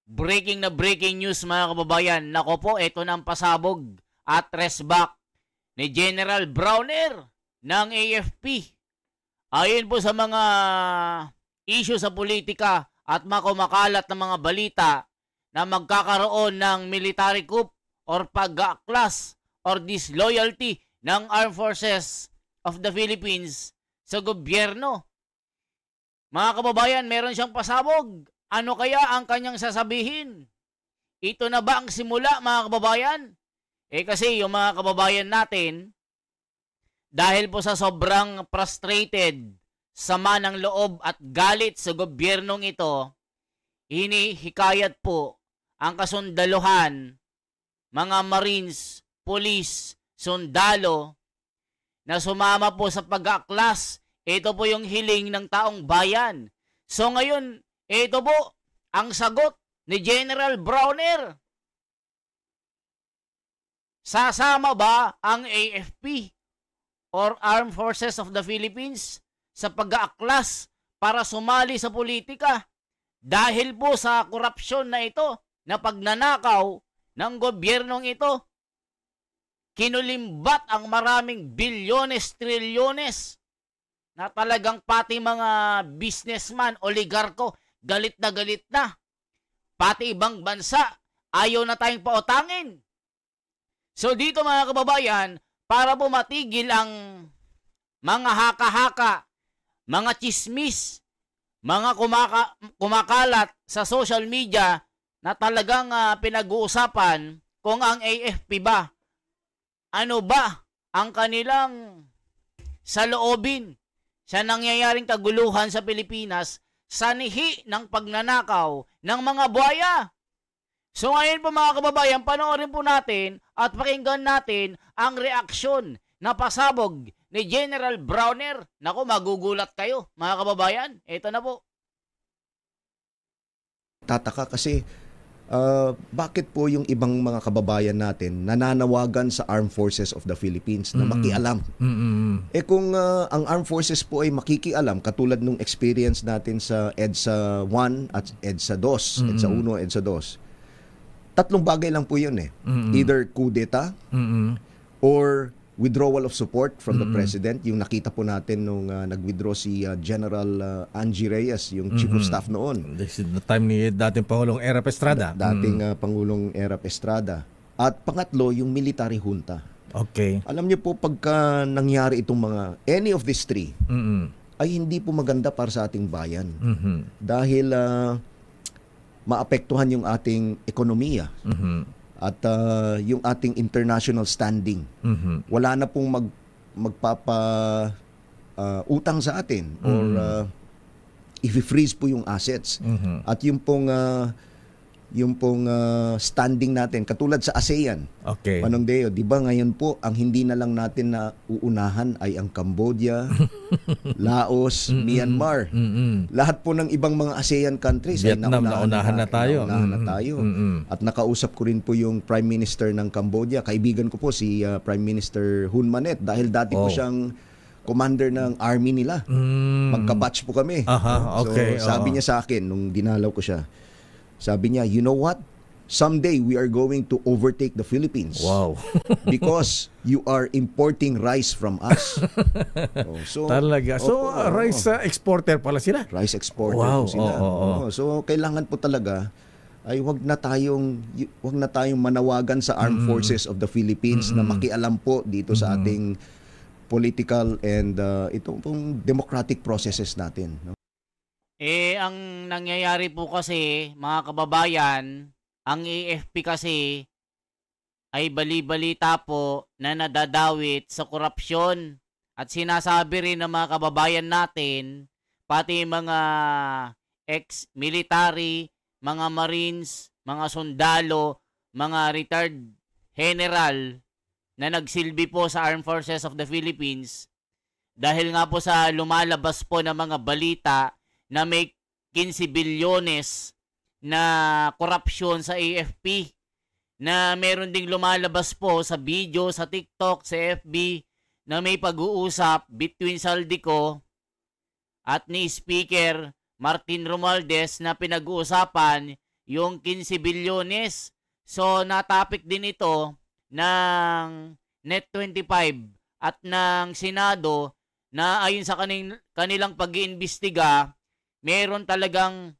Breaking news mga kababayan. Nako po, ito na ang pasabog at resback ni General Browner ng AFP. Ayon po sa mga issue sa politika at makumakalat na mga balita na magkakaroon ng military coup or pag-aklas or disloyalty ng Armed Forces of the Philippines sa gobyerno. Mga kababayan, meron siyang pasabog. Ano kaya ang kanyang sasabihin? Ito na ba ang simula, mga kababayan? Kasi yung mga kababayan natin, dahil po sa sobrang frustrated, sama ng loob at galit sa gobyernong ito, hinihikayat po ang kasundaluhan, mga Marines, Police, sundalo, na sumama po sa pag-aaklas. Ito po yung hiling ng taong bayan. So ngayon, ito po ang sagot ni General Browner. Sasama ba ang AFP or Armed Forces of the Philippines sa pag-aaklas para sumali sa politika dahil po sa korupsyon na ito, na pagnanakaw ng gobyernong ito? Kinulimbat ang maraming bilyones, trilyones na talagang pati mga businessman, oligarko, galit na. Pati ibang bansa, ayaw na tayong pautangin. So dito mga kababayan, para po matigil ang mga haka-haka, mga chismis, mga kumakalat sa social media na talagang pinag-uusapan kung ang AFP ba, ano ba ang kanilang saloobin sa nangyayaring kaguluhan sa Pilipinas, sanihi ng pagnanakaw ng mga buhaya. So ngayon po mga kababayan, panoorin po natin at pakinggan natin ang reaksyon na pasabog ni General Browner. Naku, magugulat kayo mga kababayan. Ito na po. Tataka kasi bakit po yung ibang mga kababayan natin nananawagan sa Armed Forces of the Philippines na makialam? Kung ang Armed Forces po ay makikialam, katulad nung experience natin sa EDSA 1 at EDSA 2, EDSA 1, EDSA 2, tatlong bagay lang po yun eh. Either coup d'etat or withdrawal of support from the President. Yung nakita po natin nung nag-withdraw si General Angie Reyes, yung Chief of Staff noon. This is the time ni dating Pangulong Erap Estrada. Dating Pangulong Erap Estrada. At pangatlo, yung military junta. Okay. Alam niyo po, pagka nangyari itong mga, any of these three, ay hindi po maganda para sa ating bayan. Dahil maapektuhan yung ating ekonomiya. At yung ating international standing. Wala na pong utang sa atin or i-freeze po yung assets. At yung pong standing natin, katulad sa ASEAN. Okay. Manong Deo, di ba ngayon po, ang hindi na lang natin na uunahan ay ang Cambodia, Laos, Myanmar. Lahat po ng ibang mga ASEAN countries Vietnam, ay naunahan na tayo. At nakausap ko rin po yung Prime Minister ng Cambodia. Kaibigan ko po si Prime Minister Hun Manet dahil dati po siyang commander ng army nila. Magka-batch po kami. Okay. So sabi niya sa akin nung dinalaw ko siya, sabi niya, you know what? Someday we are going to overtake the Philippines. Wow. Because you are importing rice from us. Talaga. So, rice exporter pala sila? Rice exporter po sila. So, kailangan po talaga ay wag na tayong manawagan sa Armed Forces of the Philippines na makialam po dito sa ating political and itong pong democratic processes natin. Ang nangyayari po kasi, mga kababayan, ang AFP kasi ay bali-balita po na nadadawit sa korupsyon. At sinasabi rin ng mga kababayan natin, pati mga ex-military, mga Marines, mga sundalo, mga retired general na nagsilbi po sa Armed Forces of the Philippines, dahil nga po sa lumalabas po ng mga balita na may 15 bilyones na korupsyon sa AFP, na meron ding lumalabas po sa video sa TikTok, sa FB, na may pag-uusap between Saldico at ni Speaker Martin Romualdez na pinag-uusapan yung 15 bilyones. So, natapik din ito ng Net25 at ng Senado na ayon sa kanilang pag-iimbestiga, meron talagang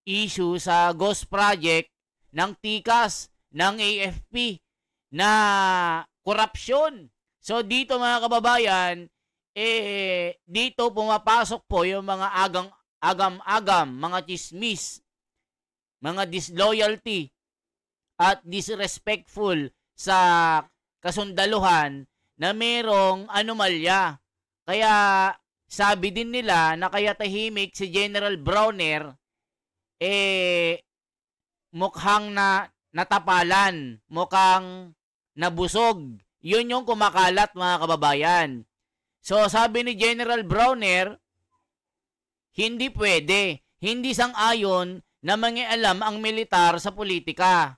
issue sa ghost project ng TICAS, ng AFP na korupsyon. So dito mga kababayan, dito pumapasok po yung mga agam-agam, mga chismis, mga disloyalty at disrespectful sa kasundaluhan na merong anomalya. Kaya sabi din nila na kaya tahimik si General Browner, mukhang natapalan, mukhang nabusog. Yun yung kumakalat mga kababayan. So sabi ni General Browner, hindi pwede, hindi sang-ayon na mangialam ang militar sa politika.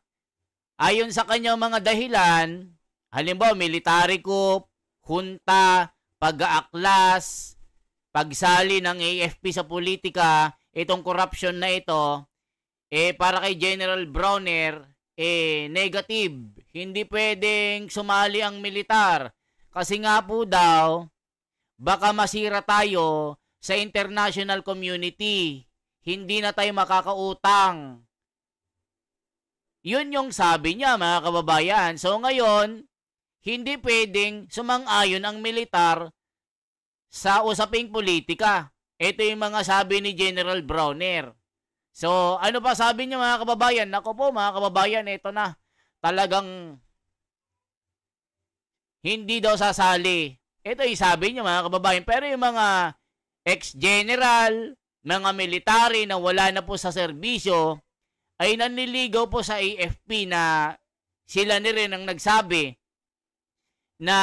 Ayon sa kanyang mga dahilan, halimbawa military coup, junta, pag-aaklas, pagsali ng AFP sa politika, itong corruption na ito, para kay General Browner, negative. Hindi pwedeng sumali ang militar. Kasi nga po daw, baka masira tayo sa international community. Hindi na tayo makakautang. Yun yung sabi niya mga kababayan. So ngayon, hindi pwedeng sumang-ayon ang militar sa usaping politika. Ito yung mga sabi ni General Browner. So, ano pa sabi niya mga kababayan? Nako po mga kababayan, ito na. Talagang hindi daw sasali. Ito yung sabi niya mga kababayan. Pero yung mga ex-general, mga military na wala na po sa serbisyo, ay nanliligaw po sa AFP na sila ni rin ang nagsabi na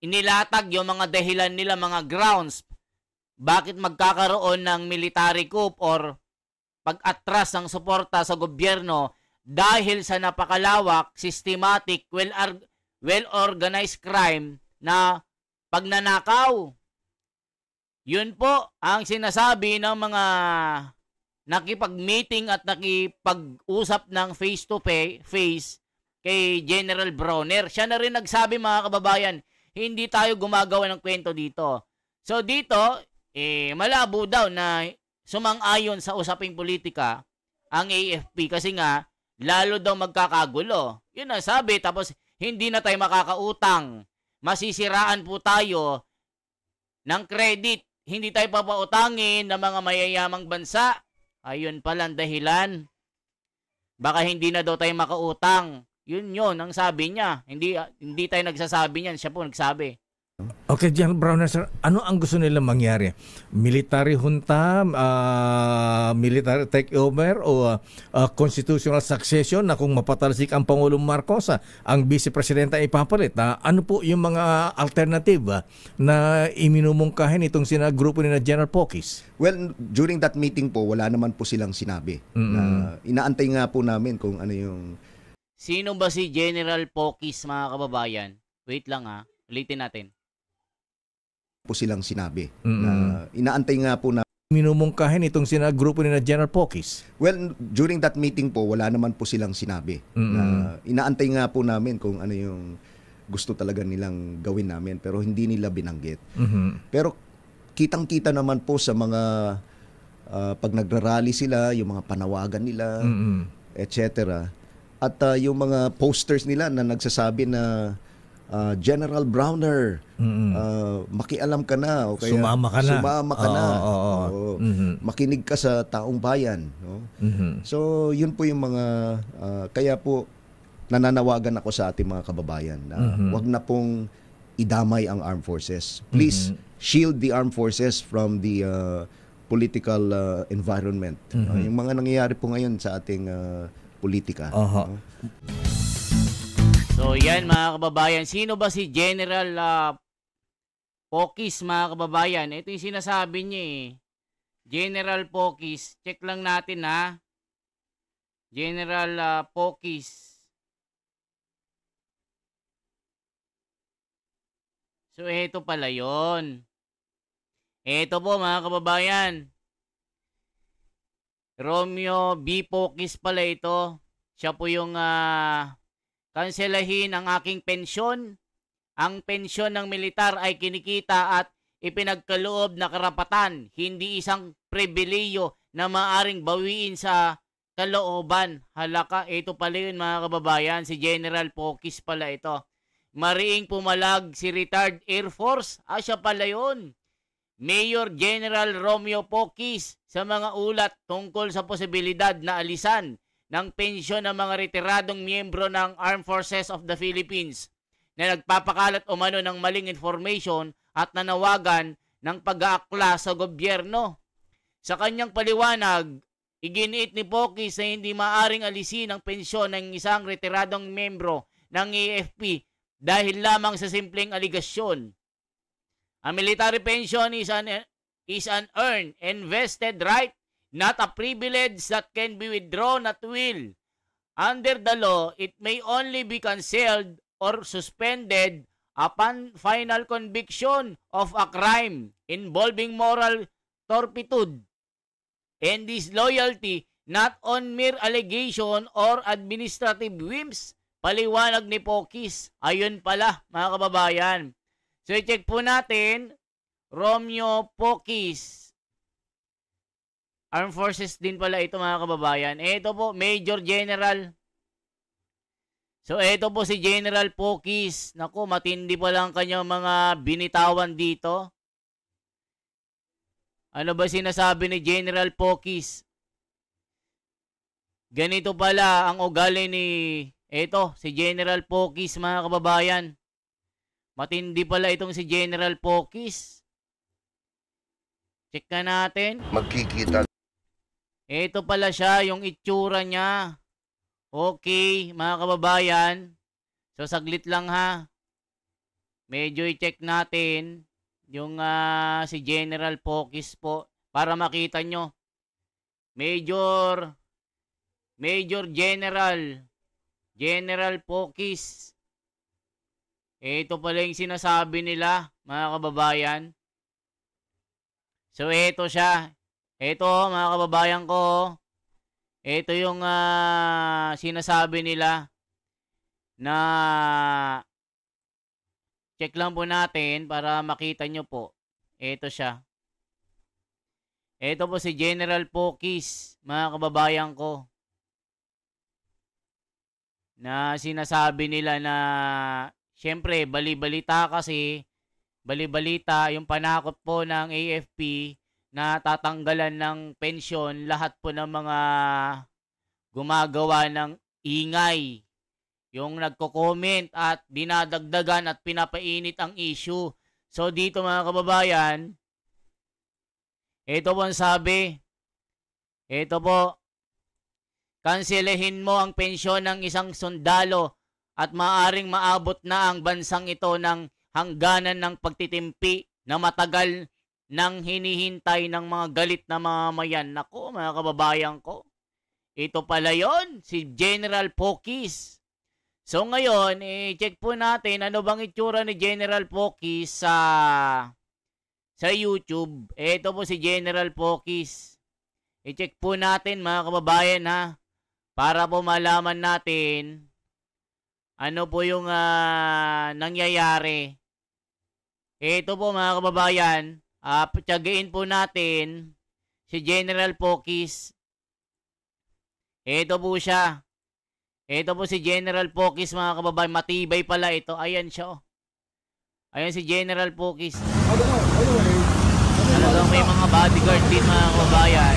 inilatag yung mga dahilan nila, mga grounds, bakit magkakaroon ng military coup or pag-atras ng suporta sa gobyerno dahil sa napakalawak, systematic, well-organized crime na pagnanakaw. Yun po ang sinasabi ng mga nakipag-meeting at nakipag-usap ng face-to-face kay General Browner. Siya na rin nagsabi mga kababayan, hindi tayo gumagawa ng kwento dito. So dito, malabo daw na sumang-ayon sa usaping politika ang AFP kasi nga lalo daw magkakagulo. Yun ang sabi, tapos hindi na tayo makakautang. Masisiraan po tayo ng credit. Hindi tayo papautangin ng mga mayayamang bansa. Ayun pala ang dahilan. Baka hindi na daw tayo makautang. Yun ang sabi niya. Hindi tayo nagsasabi niyan. Siya po nagsabi. Okay, General Browner, sir, ano ang gusto nila mangyari? Military junta, military takeover o constitutional succession na kung mapatalsik ang Pangulong Marcos, ang Vice Presidenta ipapalit? Ano po yung mga alternative na iminumungkahin itong grupo ni na General Pokis? Well, during that meeting po, wala naman po silang sinabi. Inaantay nga po namin kung ano yung... Sino ba si General Pokis mga kababayan? Wait lang ulitin natin. Po silang sinabi. Inaantay nga po na minumungkahin itong grupo ni na General Pokis? Well, during that meeting po, wala naman po silang sinabi. Inaantay nga po namin kung ano yung gusto talaga nilang gawin namin, pero hindi nila binanggit. Pero kitang-kita naman po sa mga pag nagrarally sila, yung mga panawagan nila, etc. At yung mga posters nila na nagsasabi na General Browner, makialam ka na o kaya sumama ka na. Makinig ka sa taong bayan, no? So yun po yung mga kaya po nananawagan ako sa ating mga kababayan na wag na pong idamay ang armed forces. Please shield the armed forces from the political environment. Yung mga nangyayari po ngayon sa ating politika. So yan mga kababayan, sino ba si General Pokis mga kababayan? Ito yung sinasabi niya General Pokis, check lang natin General Pokis. So ito pala yon. Ito po mga kababayan. Romeo B. Pokis pala ito. Siya po yung kanselahin ang aking pensyon. Ang pensyon ng militar ay kinikita at ipinagkaloob na karapatan, hindi isang pribileyo na maaring bawiin sa kalooban. Halaka, ito pala yun mga kababayan, si General Pokis pala ito. Mariing pumalag si retired Air Force, siya pala yun. Mayor General Romeo Pokis sa mga ulat tungkol sa posibilidad na alisan ng pensyon ng mga retiradong miyembro ng Armed Forces of the Philippines na nagpapakalat umano ng maling information at nanawagan ng pag-aakla sa gobyerno. Sa kanyang paliwanag, iginiit ni Pokis na hindi maaring alisin ang pensyon ng isang retiradong miyembro ng AFP dahil lamang sa simpleng aligasyon. Ang military pension is an earned and vested right, not a privilege that can be withdrawn at will. Under the law, it may only be canceled or suspended upon final conviction of a crime involving moral turpitude and disloyalty, not on mere allegation or administrative whims. Paliwanag ni Pokis. Ayun pala, mga kababayan. So, i-check po natin, Romeo Pokis. Armed Forces din pala ito mga kababayan. Ito po, Major General. So, ito po si General Pokis. Naku, matindi pa lang kanyang mga binitawan dito. Ano ba sinasabi ni General Pokis? Ganito pala ang ugali ni, si General Pokis mga kababayan. Matindi pala itong si General Pokis. Check na natin. Magkikita. Ito pala siya, yung itsura niya. Okay, mga kababayan. So, saglit lang ha. Medyo i-check natin yung si General Pokis po para makita nyo. Major General Pokis. Ito pala yung sinasabi nila, mga kababayan. So, ito siya. Ito, mga kababayan ko. Ito yung sinasabi nila na check lang po natin para makita nyo po. Ito siya. Ito po si General Pokis, mga kababayan ko. Na sinasabi nila na siyempre, bali-balita yung panakot po ng AFP na tatanggalan ng pensyon lahat po ng mga gumagawa ng ingay. Yung nagko-comment at dinadagdagan at pinapainit ang issue. So dito mga kababayan, ito po ang sabi, ito po, kanselehin mo ang pensyon ng isang sundalo at maaring maabot na ang bansang ito ng hangganan ng pagtitimpi na matagal nang hinihintay ng mga galit na mamamayan. Nako, mga kababayan ko. Ito pala yon, si General Pokis. So ngayon, check po natin ano bang itsura ni General Pokis sa YouTube. Ito po si General Pokis. I-check po natin mga kababayan ha, para po malaman natin ano po yung nangyayari. Ito po mga kababayan, tiyagain po natin si General Pokis. Ito po siya. Ito po si General Pokis mga kababayan. Matibay pala ito. Ayan siya. Oh. Ayan si General Pokis. Talagang may mga bodyguard din mga kababayan.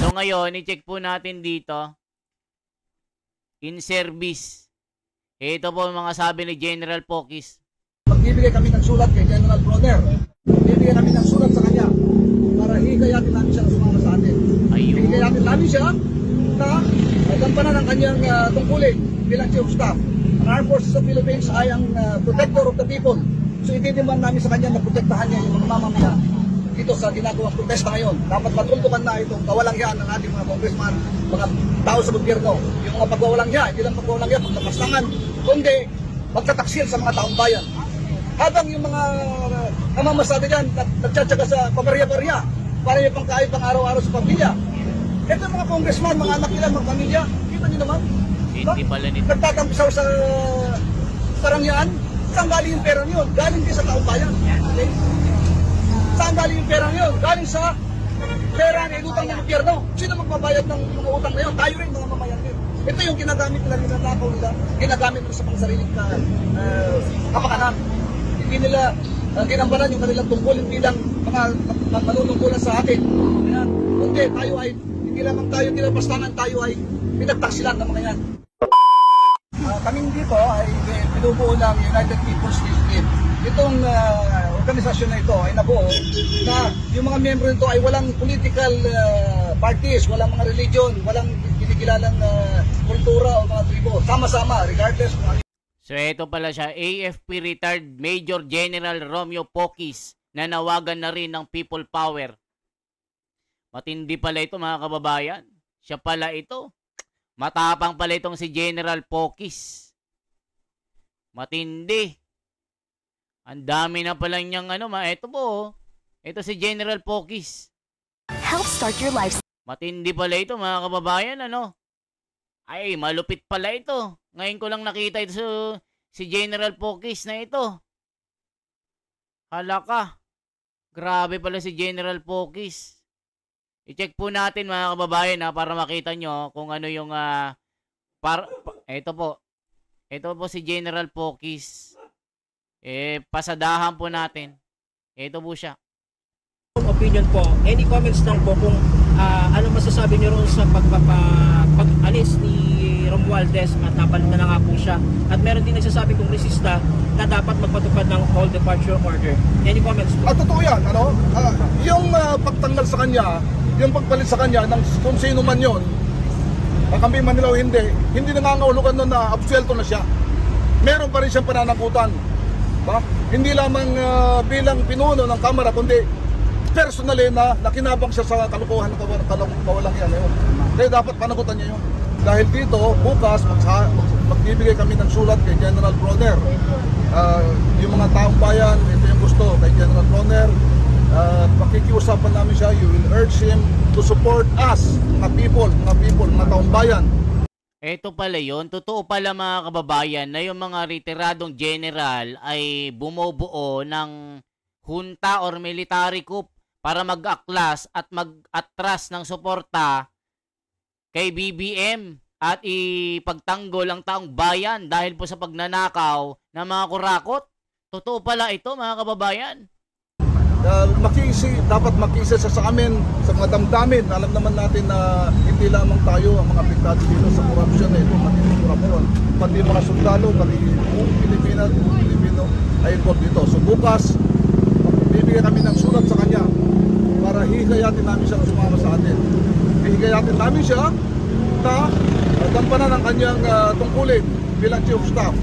So ngayon, i-check po natin dito. In service. Ito po mga sabi ni General Pokis. Magbibigay kami ng sulat kay General Browner. Bibigyan kami ng sulat sa kanya para hikayatin namin siya na sumama sa atin. Ayun. Hikayatin namin siya na nagampanan ng kanyang tungkulin bilang Chief of Staff. Ang Armed Forces of the Philippines ay ang protector of the people. So ititiman namin sa kanya na protektahan niya yung mga mamamayan dito sa ginagawang protesta ngayon. Dapat matultukan na itong kawalangyaan ng ating mga congressman, mga tao sa gobyerno. Yung mga pagwawalangya, hindi lang pagwawalangya, pagkapastangan, kundi magtataksil sa mga taong bayan. Habang yung mga namamasada dyan, nagtsatsaga sa pabarya-barya, para yung pangkain pang araw-araw sa pamilya, Ito yung mga congressman, mga anak nila, mga pamilya. Kita niyo naman. Hindi pala nito. Nagtatampisaw sa karangyaan. Saan galing yung pera yun? Galing din sa taong bayan. Okay? Saan galing yung pera yun? Galing sa pera na inutang ng gobyerno. Sino magbabayad ng mga utang na yun? Tayo rin, mga mamayan din. Ito yung ginagamit nila, ninanakaw nila, ginagamit nila sa pangsariling kapakanan. Hindi nila ginambalan yung kanilang tungkulin bilang mga manunungkulan sa atin. Ayan. Kundi tayo ay, hindi lamang tayo nilapastangan, tayo ay pinagtaksilan ng mga yan. Kaming dito ay pinubuo ng United People's League. Itong organisasyon na ito ay nabuo na yung mga miyembro nito ay walang political parties, walang mga religion, walang kinikilalang kultura o mga tribo. Sama-sama, regardless kung ano. So ito pala siya, AFP retired Major General Romeo Poquis, na nawagan na rin ng people power. Matindi pala ito mga kababayan. Siya pala ito. Matapang pala itong si General Poquis. Matindi. Ang dami na pala niyang ito po. Ito si General Poquis. Help start your life. Matindi pala ito mga kababayan, Ay, malupit pala ito. Ngayon ko lang nakita ito si General Poquis na ito. Hala ka. Grabe pala si General Poquis. I-check po natin mga kababayan para makita nyo kung ano yung ito po. Ito po si General Poquis. Pasadahan po natin. Ito po siya. Opinion po. Any comments lang po kung ano masasabi niyo ron sa pag-alis ni Romualdez at napalitan na nga po siya. At meron din nagsasabi kong resista na dapat magpatupad ng all departure order. Any comments po? Totoo yan, yung pagtanggal sa kanya, yung pagpalit sa kanya ng kung sino man yun, kami Manila o hindi nangangahulugan nun na absuelto na siya. Meron pa rin siyang pananagutan. Hindi lamang bilang pinuno ng Kamara, kundi personally na nakinabang siya sa kalukuhan ng kawalang yan. Kaya dapat panagutan niya yun. Dahil dito, bukas, magbibigay kami ng sulat kay General Bronner. Yung mga taong bayan, ito yung gusto kay General Bronner. Makikiusapan namin siya, you will urge him to support us, mga people, mga taong bayan. Ito pala yun. Totoo pala mga kababayan na yung mga retiradong general ay bumubuo ng junta or military coup para mag-aklas at mag-atras ng suporta kay BBM at ipagtanggol ang taong bayan dahil po sa pagnanakaw ng mga kurakot. Totoo pala ito mga kababayan. Dapat makisa sa amin, sa mga damdamin. Alam naman natin na hindi lamang tayo ang mga apektado dito sa korupsyon na ito, matinding korupsyon. Pati mga sundalo, pati buong Pilipino ay involved dito. So bukas, bibigyan kami ng sulat sa kanya para hihigayatin namin siya na sumama sa atin. Hihigayatin namin siya na gampanan ang kanyang tungkulin bilang Chief of Staff.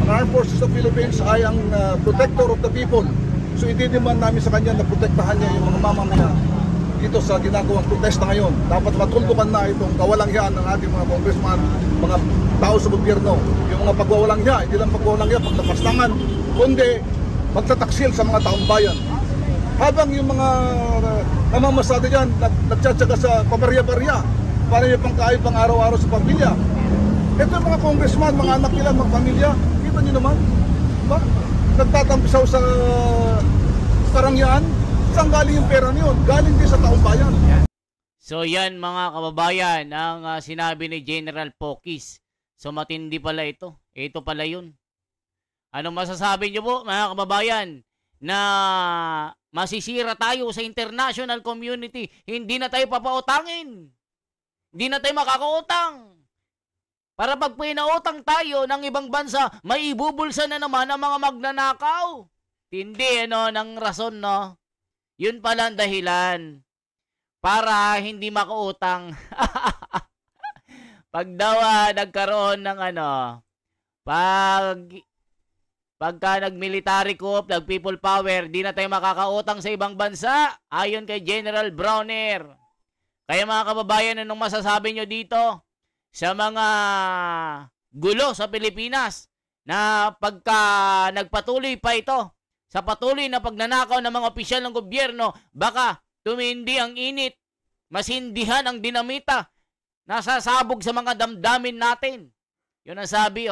Ang Armed Forces of the Philippines ay ang protector of the people. So idiniman namin sa kanya na protektahan niya yung mga mamamayan dito sa ginagawang protesta ngayon. Dapat matuldukan na itong kawalang-hiyan ng ating mga congressman, mga tao sa gobyerno. Yung mga pagwawalang-hiya, hindi lang pagwawalang-hiya, pagtapastangan, kundi magtataksil sa mga taong bayan. Habang yung mga namamasada dyan, nagtsatsaga sa pabarya-barya, para yung pangkain pang araw-araw sa pamilya. Ito yung mga congressman, mga anak nila, mga pamilya, kita nyo naman, diba? Nagtatampisaw sa karangyaan. Saan galing yung pera niyon? Galing din sa taong bayan. So yan mga kababayan ang sinabi ni General Poquis. So matindi pala ito. Ito pala yun. Anong masasabi niyo po mga kababayan na masisira tayo sa international community? Hindi na tayo papautangin. Hindi na tayo makakautang. Para pag pinautang tayo ng ibang bansa, may ibubulsa na naman ang mga magnanakaw. Hindi, ng rason, no? Yun pala ang dahilan. Para hindi makautang. Pag daw nagkaroon ng pagka nag-military coup, nag-people power, di na tayo makakautang sa ibang bansa. Ayon kay General Bronner. Kaya mga kababayan, anong masasabi nyo dito? Sa mga gulo sa Pilipinas na pagka nagpatuloy pa ito sa patuloy na pagnanakaw ng mga opisyal ng gobyerno, baka tumindi ang init masindihan ang dinamita nasasabog sa mga damdamin natin. Yun ang sabi,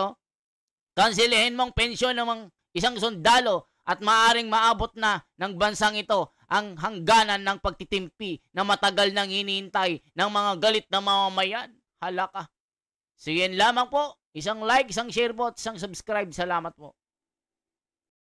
Kanselehin mong pensyon ng isang sundalo at maaring maabot na ng bansang ito ang hangganan ng pagtitimpi na matagal nang hinihintay ng mga galit na mamamayan. Hala ka. Sige lamang po. Isang like, isang share po at isang subscribe. Salamat po.